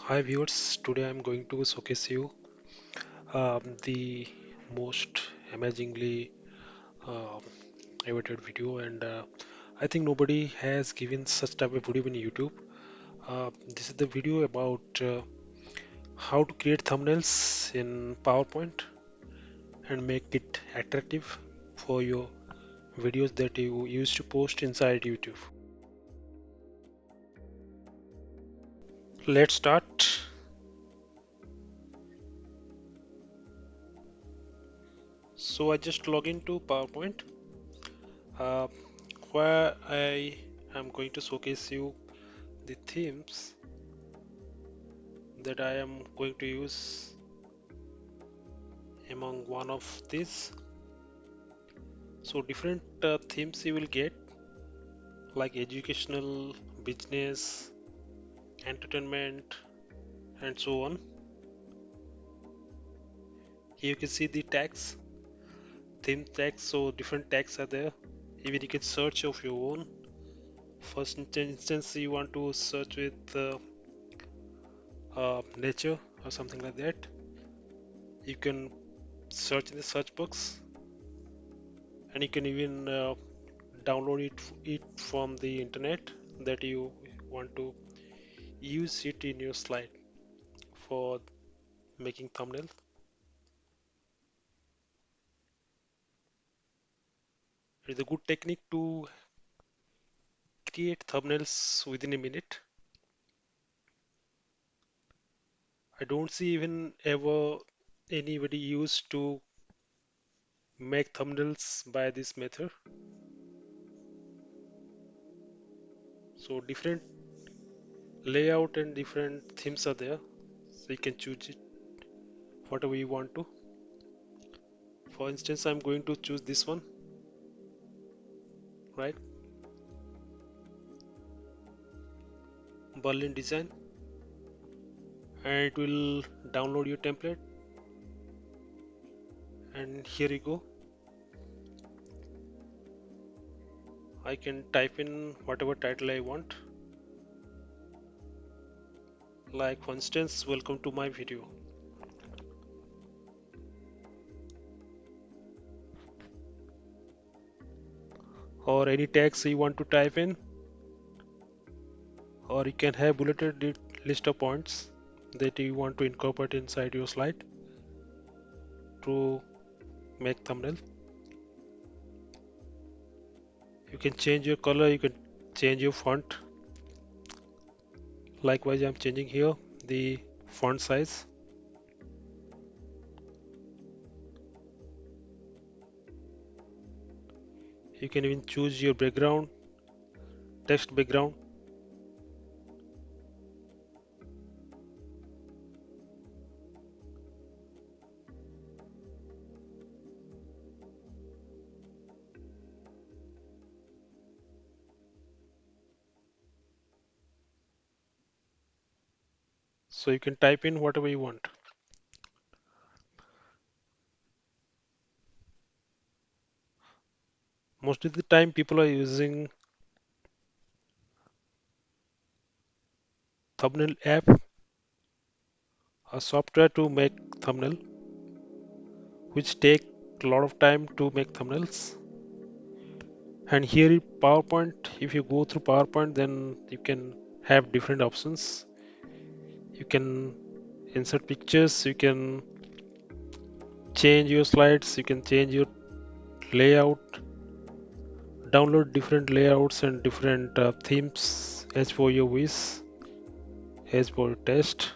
Hi viewers, today I'm going to showcase you the most amazingly um awaited video, and I think nobody has given such type of video in YouTube. This is the video about how to create thumbnails in PowerPoint and make it attractive for your videos that you used to post inside YouTube. Let's start. So I just log into PowerPoint, uh, where I am going to showcase you the themes that I am going to use among one of these. So different themes you will get, like educational, business, entertainment, and so on. Here you can see the tags, theme tags. So different tags are there. Even you can search of your own. First instance, you want to search with nature or something like that. You can search in the search box, and you can even download it from the internet that you want to use it in your slide for making thumbnails. It's a good technique to create thumbnails within a minute. I don't see even ever anybody used to make thumbnails by this method. So different layout and different themes are there, so you can choose it whatever you want to. For instance, I'm going to choose this one, right? Berlin design, and it will download your template, and here you go. I can type in whatever title I want, like for instance, welcome to my video, or any text you want to type in, or you can have bulleted list of points that you want to incorporate inside your slide to make thumbnail. You can change your color, you can change your font. Likewise, I'm changing here the font size. You can even choose your background, text background. So you can type in whatever you want. Most of the time, people are using thumbnail app, a software to make thumbnail, which take a lot of time to make thumbnails. And here in PowerPoint, if you go through PowerPoint, then you can have different options. You can insert pictures, you can change your slides, you can change your layout, download different layouts and different themes as for your wish, as for your taste,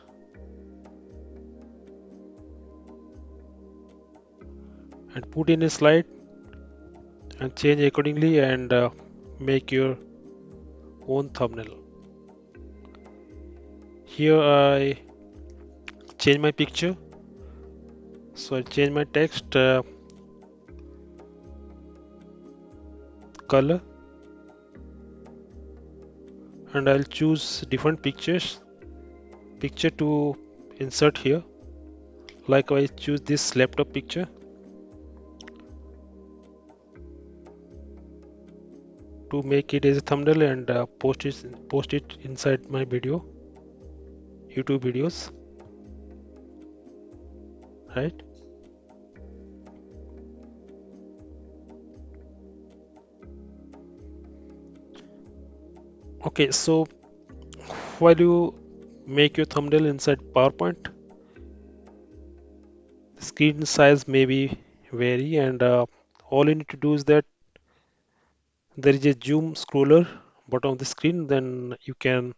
and put in a slide and change accordingly, and make your own thumbnail. Here I change my picture, so I change my text color, and I'll choose different picture to insert here. Like I choose this laptop picture to make it as a thumbnail, and post it inside my video. YouTube videos, right? Okay, so while you make your thumbnail inside PowerPoint, the screen size may be vary, and all you need to do is that there is a zoom scroller bottom of the screen. Then you can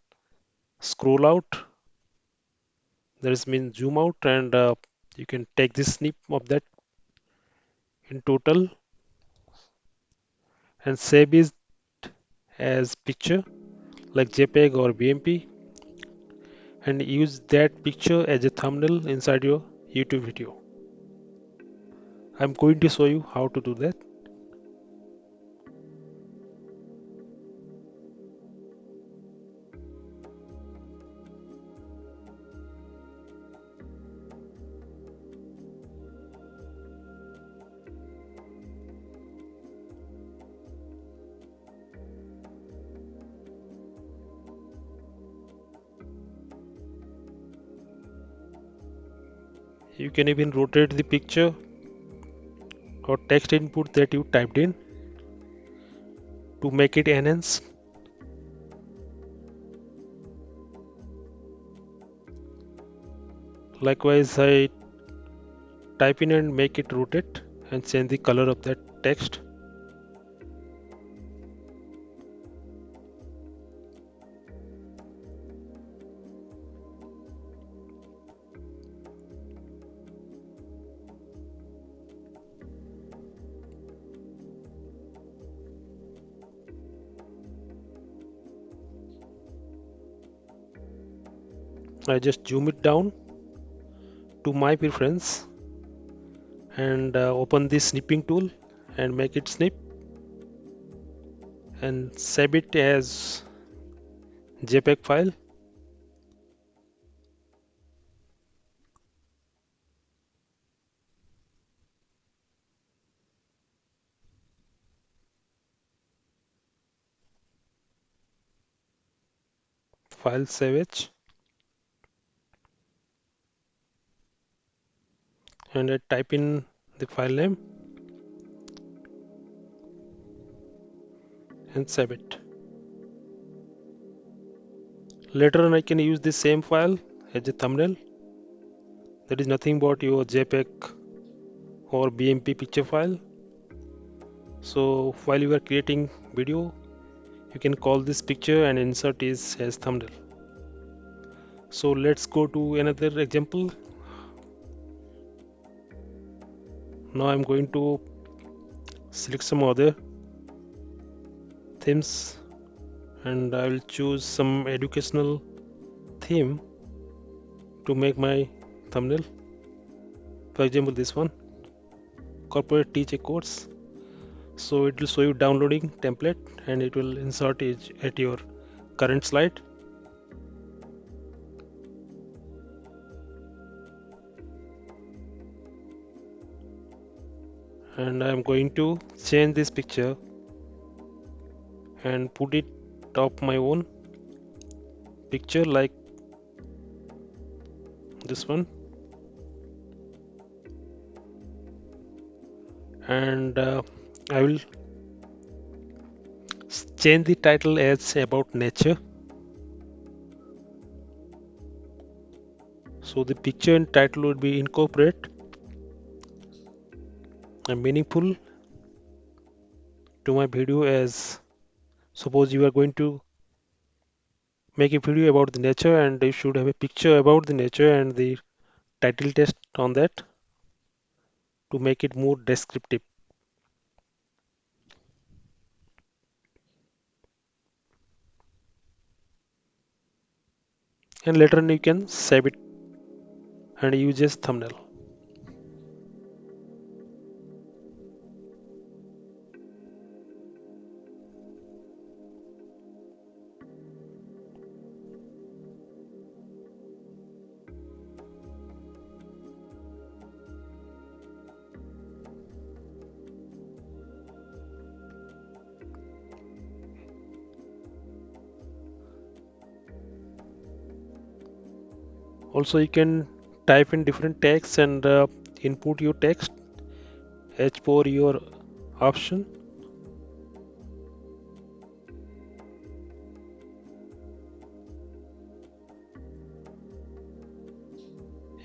scroll out. There is mean zoom out, and you can take this snip of that in total and save it as picture like JPEG or BMP, and use that picture as a thumbnail inside your YouTube video. I'm going to show you how to do that. You can even rotate the picture or text input that you typed in to make it enhance. Likewise, I type in and make it rotate and change the color of that text. I just zoom it down to my preference and open the snipping tool and make it snip and save it as JPEG file. File save it, and I type in the file name and save it. Later on I can use the same file as a thumbnail. That is nothing but your JPEG or BMP picture file. So while you are creating video, you can call this picture and insert it as thumbnail. So let's go to another example. Now I'm going to select some other themes and I will choose some educational theme to make my thumbnail. For example, this one, corporate teach a course. So it will show you downloading template and it will insert it at your current slide. And I'm going to change this picture and put it top my own picture like this one, and I will change the title as about nature. So the picture and title would be incorporate and meaningful to my video. As suppose you are going to make a video about the nature and you should have a picture about the nature and the title text on that to make it more descriptive. And later on you can save it and use as thumbnail. Also, you can type in different text and input your text as per your option.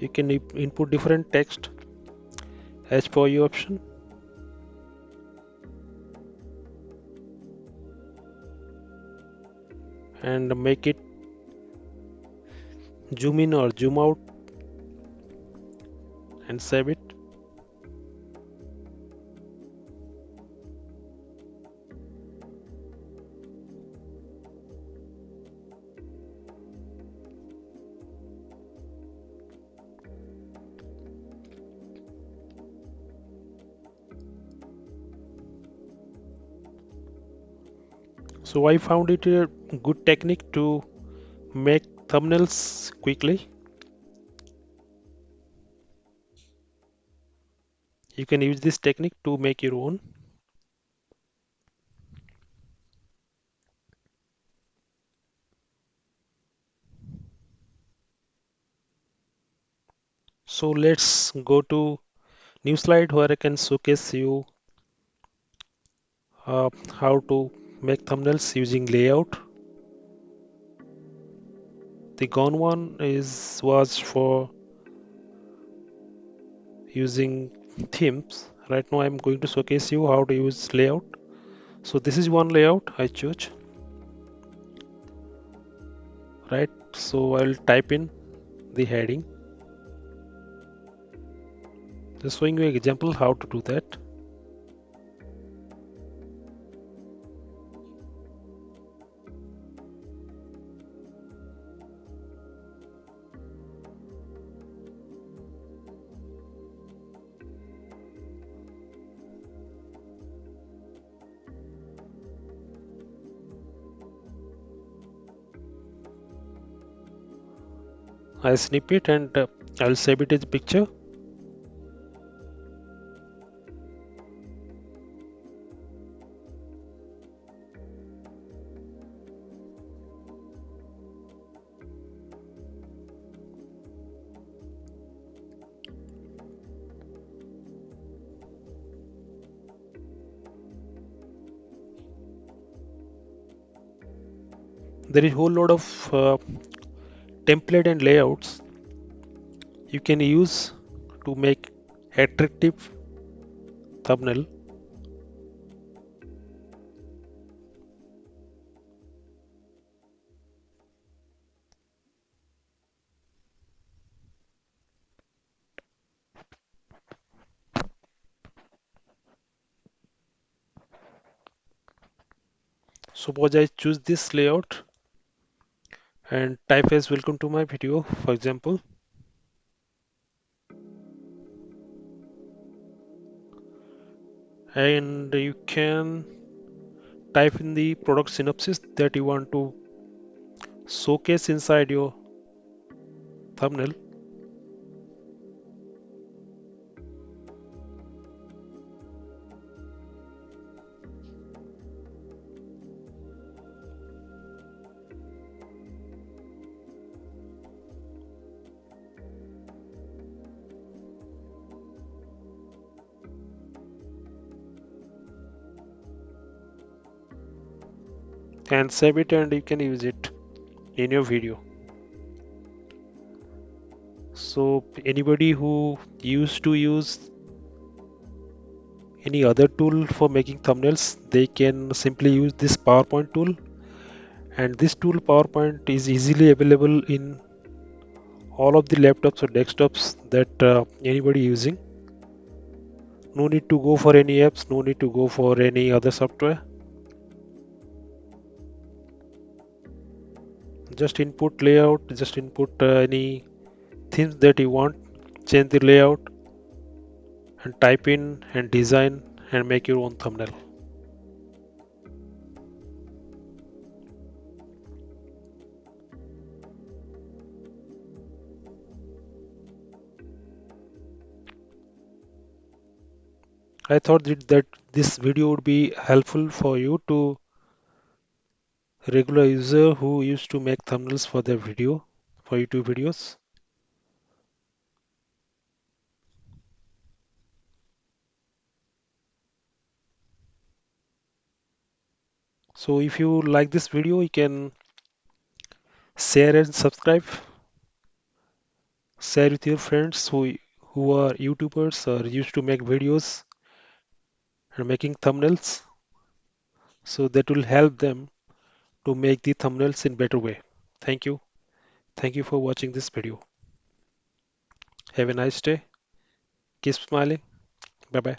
You can input different text as per your option and make it zoom in or zoom out and save it. So I found it a good technique to make thumbnails quickly. You can use this technique to make your own. So let's go to new slide where I can showcase you how to make thumbnails using layout. The gone one is was for using themes. Right now I'm going to showcase you how to use layout. So this is one layout I choose, right? So I'll type in the heading. Just showing you an example how to do that. I snip it and I'll save it as picture. There is whole lot of template and layouts you can use to make attractive thumbnail. Suppose I choose this layout and type as welcome to my video, for example, and you can type in the product synopsis that you want to showcase inside your thumbnail. And save it and you can use it in your video. So anybody who used to use any other tool for making thumbnails, they can simply use this PowerPoint tool, and this tool PowerPoint is easily available in all of the laptops or desktops that anybody using. No need to go for any apps, no need to go for any other software. Just input layout, just input any themes that you want, change the layout and type in and design and make your own thumbnail. I thought that this video would be helpful for you to regular user who used to make thumbnails for their video, for YouTube videos. So if you like this video, you can share and subscribe. Share with your friends who are YouTubers or used to make videos and making thumbnails. So that will help them to make the thumbnails in better way. Thank you. Thank you for watching this video. Have a nice day. Keep smiling. Bye bye.